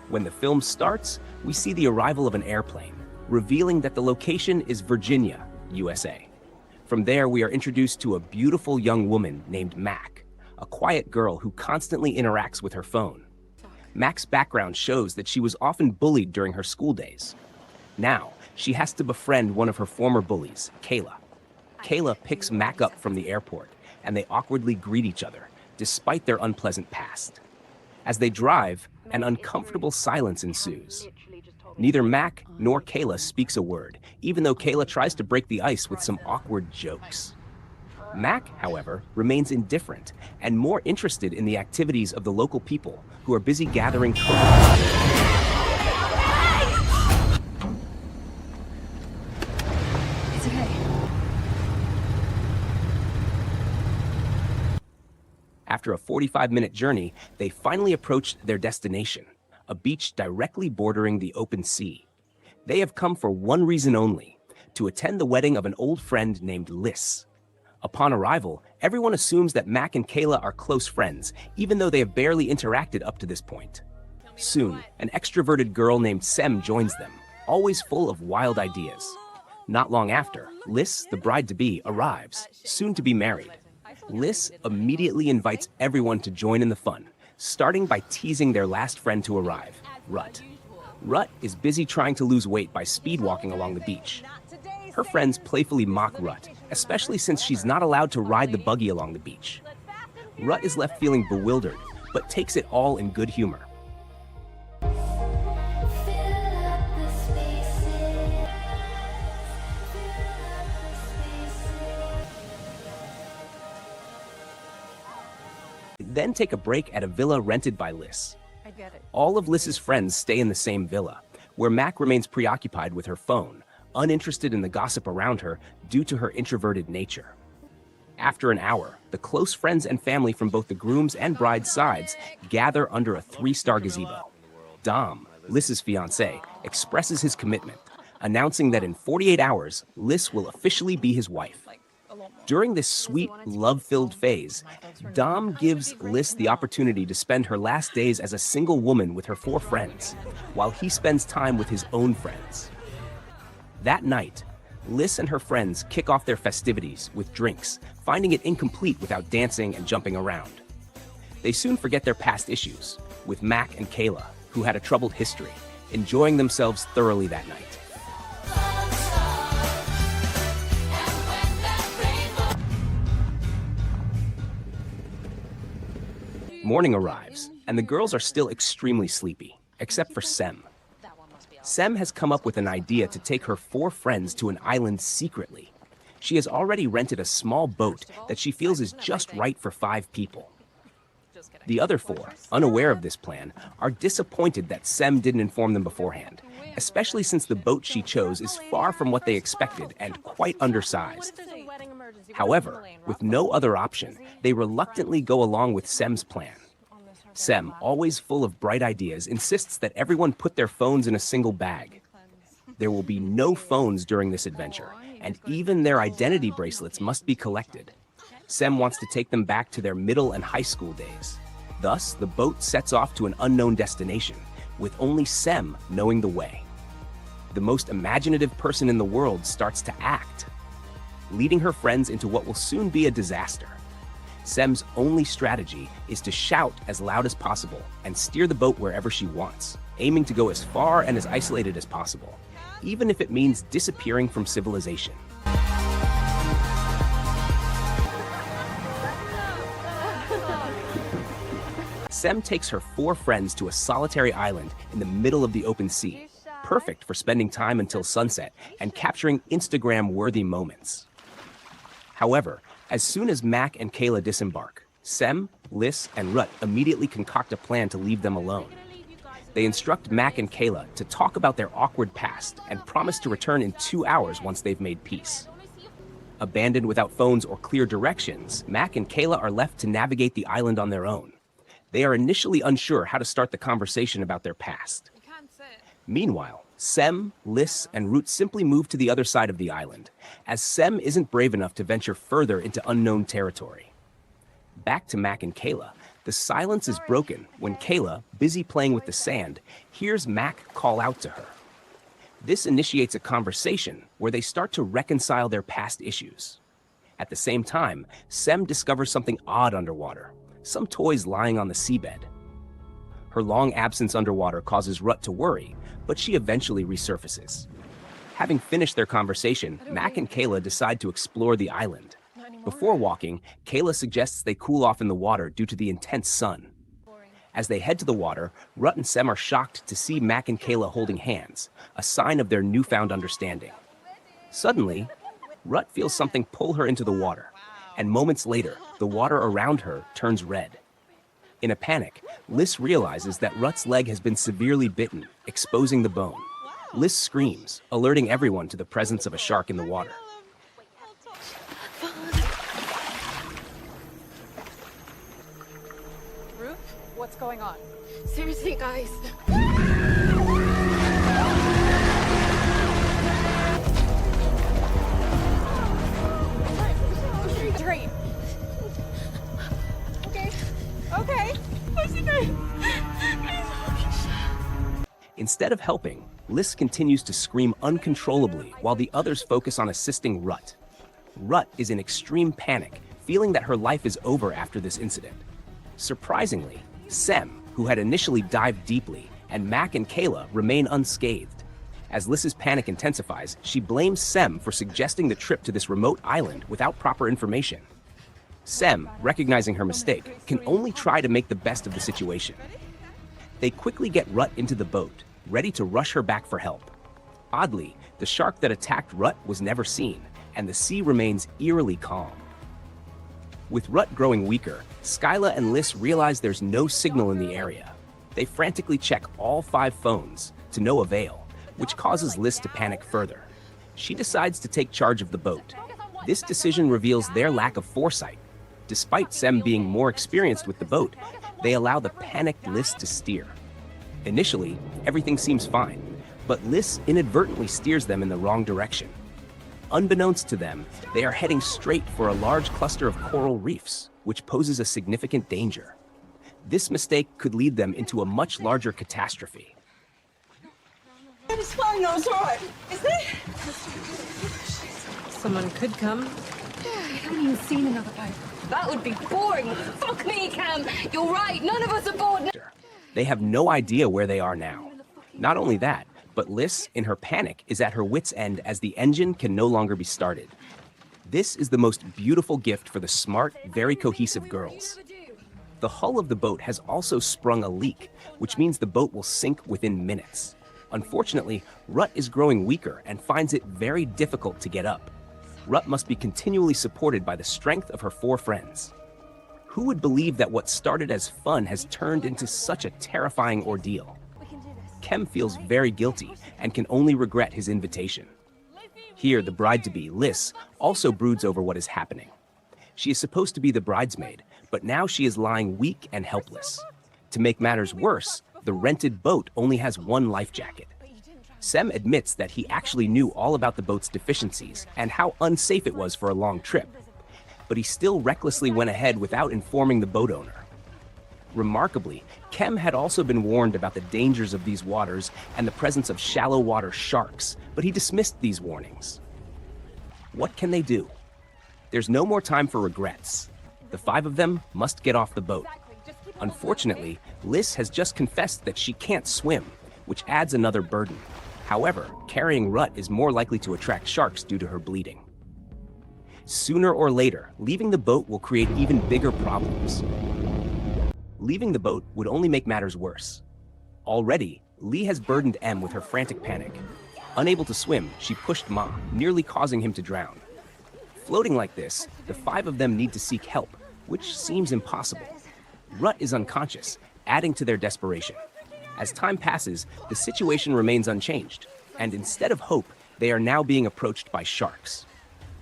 When the film starts, we see the arrival of an airplane, revealing that the location is Virginia, USA. From there, we are introduced to a beautiful young woman named Mac, a quiet girl who constantly interacts with her phone. Mac's background shows that she was often bullied during her school days. Now, she has to befriend one of her former bullies, Kayla. Kayla picks Mac up from the airport, and they awkwardly greet each other, despite their unpleasant past. As they drive, an uncomfortable silence ensues. Neither Mac nor Kayla speaks a word, even though Kayla tries to break the ice with some awkward jokes. Mac, however, remains indifferent and more interested in the activities of the local people who are busy gathering coconuts. It's okay. After a 45-minute journey, they finally approached their destination, a beach directly bordering the open sea. They have come for one reason only, to attend the wedding of an old friend named Liz. Upon arrival, everyone assumes that Mac and Kayla are close friends, even though they have barely interacted up to this point. Soon, an extroverted girl named Sem joins them, always full of wild ideas. Not long after, Liz, the bride-to-be, arrives, soon to be married. Liz immediately invites everyone to join in the fun, starting by teasing their last friend to arrive, Rut. Rut is busy trying to lose weight by speed walking along the beach. Her friends playfully mock Rut, especially since she's not allowed to ride the buggy along the beach. Rut is left feeling bewildered, but takes it all in good humor. Then take a break at a villa rented by Liz. I get it. All of Liz's friends stay in the same villa, where Mac remains preoccupied with her phone, uninterested in the gossip around her due to her introverted nature. After an hour, the close friends and family from both the groom's and bride's sides gather under a 3-star gazebo. Dom, Liz's fiancé, expresses his commitment, announcing that in 48 hours, Liz will officially be his wife. During this sweet, love-filled phase, Dom gives Liz the opportunity to spend her last days as a single woman with her 4 friends, while he spends time with his own friends. That night, Liz and her friends kick off their festivities with drinks, finding it incomplete without dancing and jumping around. They soon forget their past issues, with Mac and Kayla, who had a troubled history, enjoying themselves thoroughly that night. Morning arrives, and the girls are still extremely sleepy, except for Sem. Sem has come up with an idea to take her 4 friends to an island secretly. She has already rented a small boat that she feels is just right for 5 people. The other 4, unaware of this plan, are disappointed that Sem didn't inform them beforehand, especially since the boat she chose is far from what they expected and quite undersized. However, with no other option, they reluctantly go along with Sem's plan. Sem, always full of bright ideas, insists that everyone put their phones in a single bag. There will be no phones during this adventure, and even their identity bracelets must be collected. Sem wants to take them back to their middle and high school days. Thus, the boat sets off to an unknown destination, with only Sem knowing the way. The most imaginative person in the world starts to act, leading her friends into what will soon be a disaster. Sem's only strategy is to shout as loud as possible and steer the boat wherever she wants, aiming to go as far and as isolated as possible, even if it means disappearing from civilization. Sem takes her 4 friends to a solitary island in the middle of the open sea, perfect for spending time until sunset and capturing Instagram-worthy moments. However, as soon as Mac and Kayla disembark, Sem, Liz, and Rut immediately concoct a plan to leave them alone. They instruct Mac and Kayla to talk about their awkward past and promise to return in 2 hours once they've made peace. Abandoned without phones or clear directions, Mac and Kayla are left to navigate the island on their own. They are initially unsure how to start the conversation about their past. Meanwhile, Sem, Liz, and Rut simply move to the other side of the island, as Sem isn't brave enough to venture further into unknown territory. Back to Mac and Kayla, The silence is broken when Kayla, busy playing with the sand, hears Mac call out to her. This initiates a conversation where they start to reconcile their past issues. At the same time, Sem discovers something odd underwater, some toys lying on the seabed. Her long absence underwater causes Rut to worry, but she eventually resurfaces. Having finished their conversation, Mac and Kayla decide to explore the island. Before walking, Kayla suggests they cool off in the water due to the intense sun. As they head to the water, Rut and Sem are shocked to see Mac and Kayla holding hands, a sign of their newfound understanding. Suddenly, Rut feels something pull her into the water, and moments later, the water around her turns red. In a panic, Liz realizes that Rut's leg has been severely bitten, exposing the bone. Liz screams, alerting everyone to the presence of a shark in the water. Ruth, what's going on? Seriously, guys. Dream. Okay. What's your name? Instead of helping, Liz continues to scream uncontrollably while the others focus on assisting Rut. Rut is in extreme panic, feeling that her life is over after this incident. Surprisingly, Sem, who had initially dived deeply, and Mac and Kayla remain unscathed. As Liz's panic intensifies, she blames Sem for suggesting the trip to this remote island without proper information. Sem, recognizing her mistake, can only try to make the best of the situation. They quickly get Rut into the boat, ready to rush her back for help. Oddly, the shark that attacked Rut was never seen, and the sea remains eerily calm. With Rut growing weaker, Skyla and Liz realize there's no signal in the area. They frantically check all 5 phones, to no avail, which causes Liz to panic further. She decides to take charge of the boat. This decision reveals their lack of foresight. Despite Sem being more experienced with the boat, they allow the panicked Liz to steer. Initially, everything seems fine, but Liz inadvertently steers them in the wrong direction. Unbeknownst to them, they are heading straight for a large cluster of coral reefs, which poses a significant danger. This mistake could lead them into a much larger catastrophe. It's fine, no, it's all right. Is it? Someone could come. I haven't even seen another boat. That would be boring. Fuck me, Cam. You're right. None of us are bored. They have no idea where they are now. Not only that, but Liz, in her panic, is at her wit's end as the engine can no longer be started. This is the most beautiful gift for the smart, very cohesive girls. The hull of the boat has also sprung a leak, which means the boat will sink within minutes. Unfortunately, Rut is growing weaker and finds it very difficult to get up. Rut must be continually supported by the strength of her 4 friends. Who would believe that what started as fun has turned into such a terrifying ordeal? Kem feels very guilty and can only regret his invitation. Here, the bride-to-be, Liz, also broods over what is happening. She is supposed to be the bridesmaid, but now she is lying weak and helpless. To make matters worse, the rented boat only has 1 life jacket. Sem admits that he actually knew all about the boat's deficiencies and how unsafe it was for a long trip, but he still recklessly went ahead without informing the boat owner. Remarkably, Kem had also been warned about the dangers of these waters and the presence of shallow water sharks, but he dismissed these warnings. What can they do? There's no more time for regrets. The 5 of them must get off the boat. Unfortunately, Liz has just confessed that she can't swim, which adds another burden. However, carrying Rut is more likely to attract sharks due to her bleeding. Sooner or later, leaving the boat will create even bigger problems. Leaving the boat would only make matters worse. Already, Lee has burdened M with her frantic panic. Unable to swim, she pushed Ma, nearly causing him to drown. Floating like this, the 5 of them need to seek help, which seems impossible. Rut is unconscious, adding to their desperation. As time passes, the situation remains unchanged, and instead of hope, they are now being approached by sharks.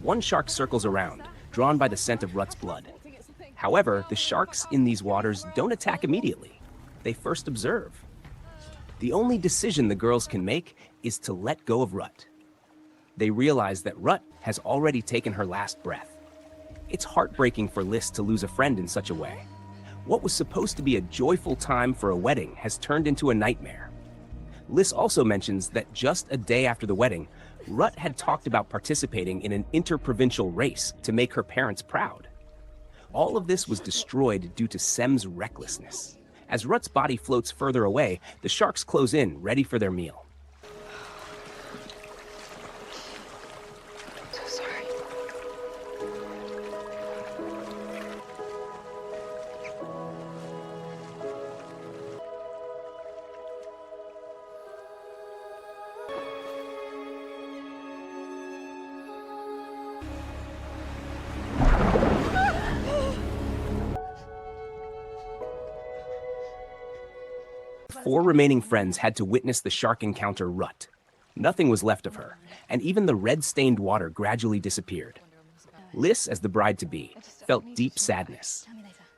1 shark circles around, drawn by the scent of Rut's blood. However, the sharks in these waters don't attack immediately. They first observe. The only decision the girls can make is to let go of Rut. They realize that Rut has already taken her last breath. It's heartbreaking for Liz to lose a friend in such a way. What was supposed to be a joyful time for a wedding has turned into a nightmare. Liz also mentions that just a day after the wedding, Rut had talked about participating in an interprovincial race to make her parents proud. All of this was destroyed due to Sem's recklessness. As Rut's body floats further away, the sharks close in, ready for their meal. So sorry. Four remaining friends had to witness the shark encounter Rut. Nothing was left of her, and even the red-stained water gradually disappeared. Liz, as the bride-to-be, felt deep sadness.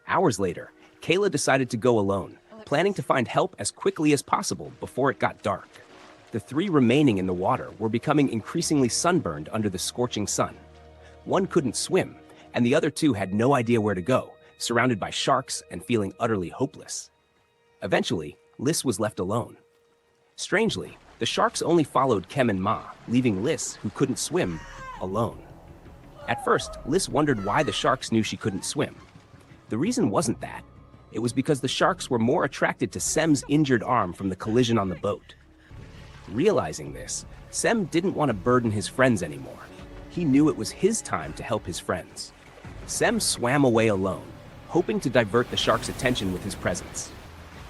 Hours later, Kayla decided to go alone, planning to find help as quickly as possible before it got dark. The three remaining in the water were becoming increasingly sunburned under the scorching sun. One couldn't swim, and the other two had no idea where to go, surrounded by sharks and feeling utterly hopeless. Eventually, Liz was left alone. Strangely, the sharks only followed Kem and Ma, leaving Liz, who couldn't swim, alone. At first, Liz wondered why the sharks knew she couldn't swim. The reason wasn't that. It was because the sharks were more attracted to Sem's injured arm from the collision on the boat. Realizing this, Sem didn't want to burden his friends anymore. He knew it was his time to help his friends. Sem swam away alone, hoping to divert the sharks' attention with his presence.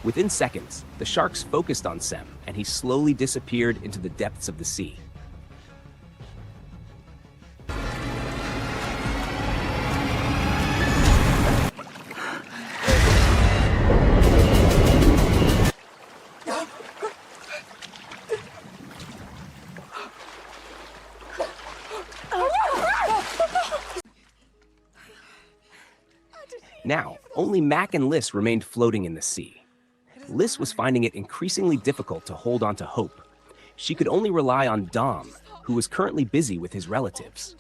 Within seconds, the sharks focused on Sem, and he slowly disappeared into the depths of the sea. Now, only Mac and Liz remained floating in the sea. Liz was finding it increasingly difficult to hold on to hope. She could only rely on Dom, who was currently busy with his relatives.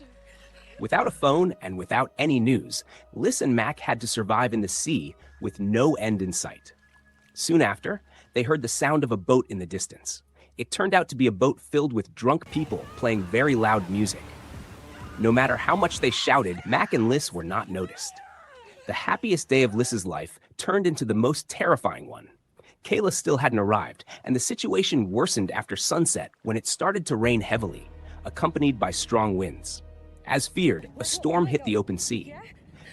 Without a phone and without any news, Liz and Mac had to survive in the sea with no end in sight. Soon after, they heard the sound of a boat in the distance. It turned out to be a boat filled with drunk people playing very loud music. No matter how much they shouted, Mac and Liz were not noticed. The happiest day of Liz's life turned into the most terrifying one. Kayla still hadn't arrived, and the situation worsened after sunset when it started to rain heavily, accompanied by strong winds. As feared, a storm hit the open sea.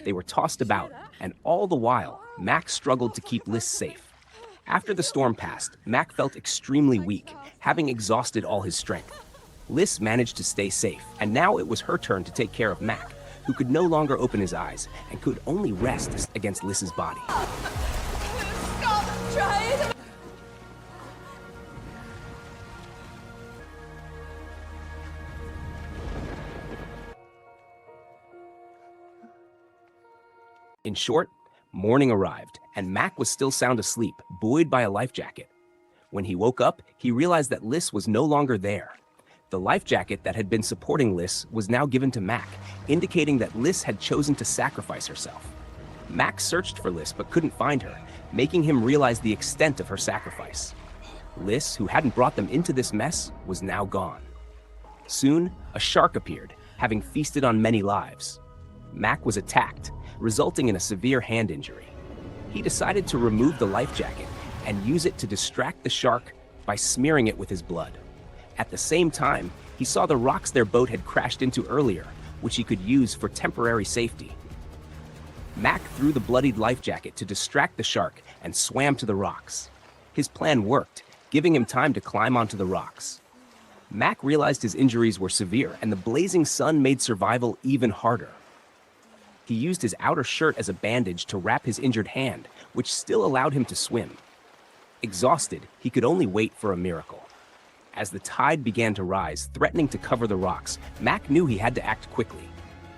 They were tossed about, and all the while, Mac struggled to keep Liz safe. After the storm passed, Mac felt extremely weak, having exhausted all his strength. Liz managed to stay safe, and now it was her turn to take care of Mac, who could no longer open his eyes and could only rest against Liz's body. Stop trying! In short, morning arrived, and Mac was still sound asleep, buoyed by a life jacket. When he woke up, he realized that Liz was no longer there. The life jacket that had been supporting Liz was now given to Mac, indicating that Liz had chosen to sacrifice herself. Mac searched for Liz but couldn't find her, making him realize the extent of her sacrifice. Liz, who hadn't brought them into this mess, was now gone. Soon, a shark appeared, having feasted on many lives. Mac was attacked, resulting in a severe hand injury. He decided to remove the life jacket and use it to distract the shark by smearing it with his blood. At the same time, he saw the rocks their boat had crashed into earlier, which he could use for temporary safety. Mac threw the bloodied life jacket to distract the shark and swam to the rocks. His plan worked, giving him time to climb onto the rocks. Mac realized his injuries were severe, and the blazing sun made survival even harder. He used his outer shirt as a bandage to wrap his injured hand, which still allowed him to swim. Exhausted, he could only wait for a miracle. As the tide began to rise, threatening to cover the rocks, Mac knew he had to act quickly.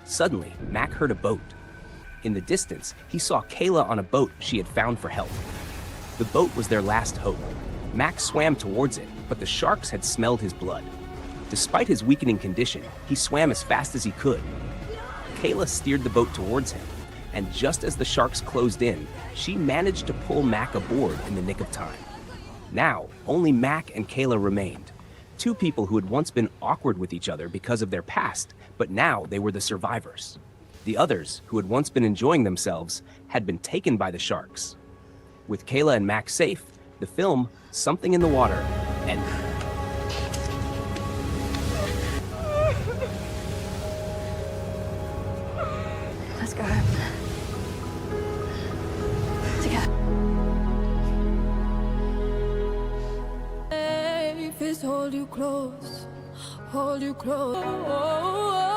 Suddenly, Mac heard a boat. In the distance, he saw Kayla on a boat she had found for help. The boat was their last hope. Mac swam towards it, but the sharks had smelled his blood. Despite his weakening condition, he swam as fast as he could. Kayla steered the boat towards him, And just as the sharks closed in, she managed to pull Mac aboard in the nick of time. Now, only Mac and Kayla remained. Two people who had once been awkward with each other because of their past, but now they were the survivors. The others, who had once been enjoying themselves, had been taken by the sharks. With Kayla and Mac safe, the film, Something in the Water, ended. Let's go. Together. Life is hold you close, hold you close.